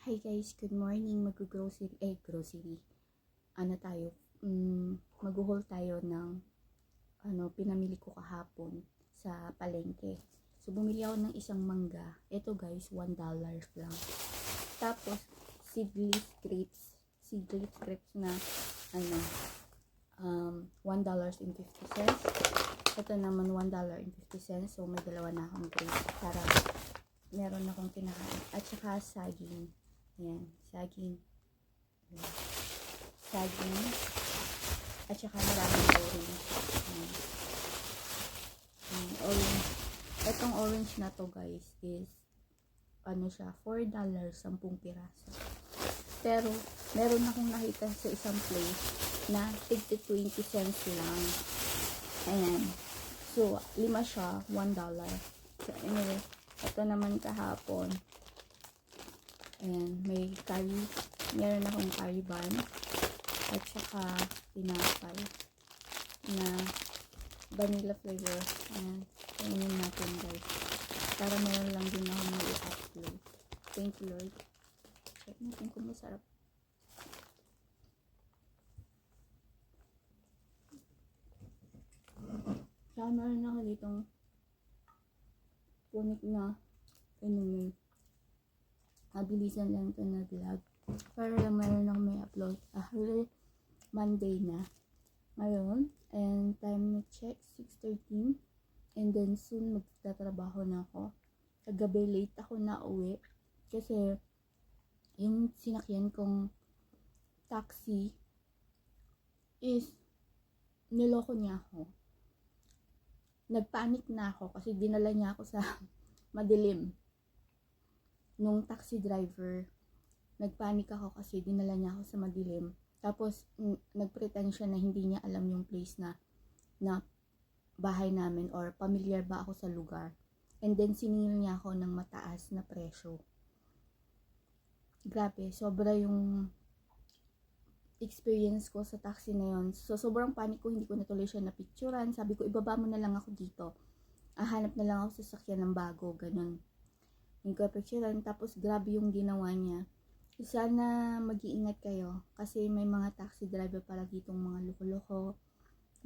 Hi guys, good morning. Grocery. Ano tayo? Mag-haul tayo ng pinamili ko kahapon sa palengke. So bumili ako ng isang mangga. Ito guys, $1 lang. Tapos seedless grapes na $1.50. Ito naman $1.50. So may dalawa na akong grapes para meron akong kinakain. At saka saging. Ayan, saging. At saka maraming orange. Orange. Itong orange na to guys is siya, $4, 10 piraso. Pero meron akong nakita sa isang place na 20 cents lang. Ayan. So, 5 siya, $1. So, anyway, ito naman kahapon. Ayan, meron akong curry bun. At saka, tinapay na vanilla flavor. Ayan, kainin natin guys. Para meron lang din ako mag-upload. Thank you Lord. Check natin kung masarap. Saka meron ako ditong tunic na inumin. Mabilisan lang ito na vlog. Para lang meron ako may upload. Monday na. Ngayon. And time na check, 6:13. And then soon magtatrabaho na ako. Kagabi late ako na uwi. Kasi yung sinakyan kong taxi is niloko niya ako. Nagpanic na ako kasi dinala niya ako sa madilim. Nung taxi driver, nagpanic ako kasi dinala niya ako sa madilim. Tapos nagpretend siya na hindi niya alam yung place na bahay namin or familiar ba ako sa lugar. And then siningil niya ako ng mataas na presyo. Grabe, sobra yung experience ko sa taxi na yon. So sobrang panic ko, hindi ko natuloy siya na picturean. Sabi ko, ibaba mo na lang ako dito. Hanap na lang ako sa sasakyan ng bago, ganun. Hindi ko picturean. Tapos grabe yung ginawa niya. Sana mag-iingat kayo kasi may mga taxi driver pala ditong mga loko-loko.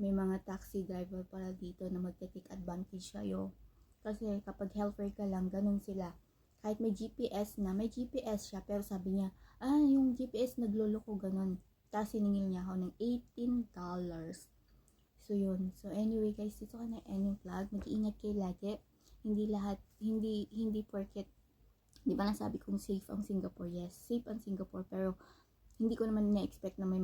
May mga taxi driver pala dito na magte-take advantage kayo. Kasi kapag helper ka lang, ganun sila. Kahit may GPS na, may GPS siya, pero sabi niya, yung GPS nagloloko, ganun. Tapos siningil niya ako ng $18. So yun. So anyway guys, dito ka na end yung vlog. Mag-iingat kayo lagi. Hindi porket, di ba nasabi kong safe ang Singapore? Yes, safe ang Singapore, pero hindi ko naman na-expect na may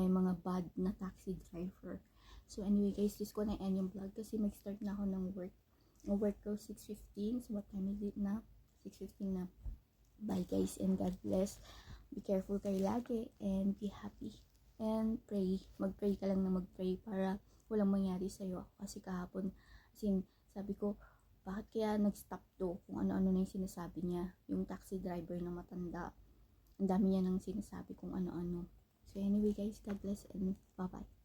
mga bad na taxi driver. So anyway guys, this ko na end yung vlog kasi mag-start na ako ng work. Ang work ko 6:15. So what time is it na? 6:15 na. Bye guys and God bless. Be careful kayo lagi and be happy. And pray. Mag-pray ka lang na mag-pray para walang mangyari sa'yo. Kasi kahapon, sabi ko, bakit kaya nag-stop to? Kung ano-ano na yung sinasabi niya. Yung taxi driver na matanda. Ang dami niya nang sinasabi kung ano-ano. So anyway guys, God bless and bye-bye.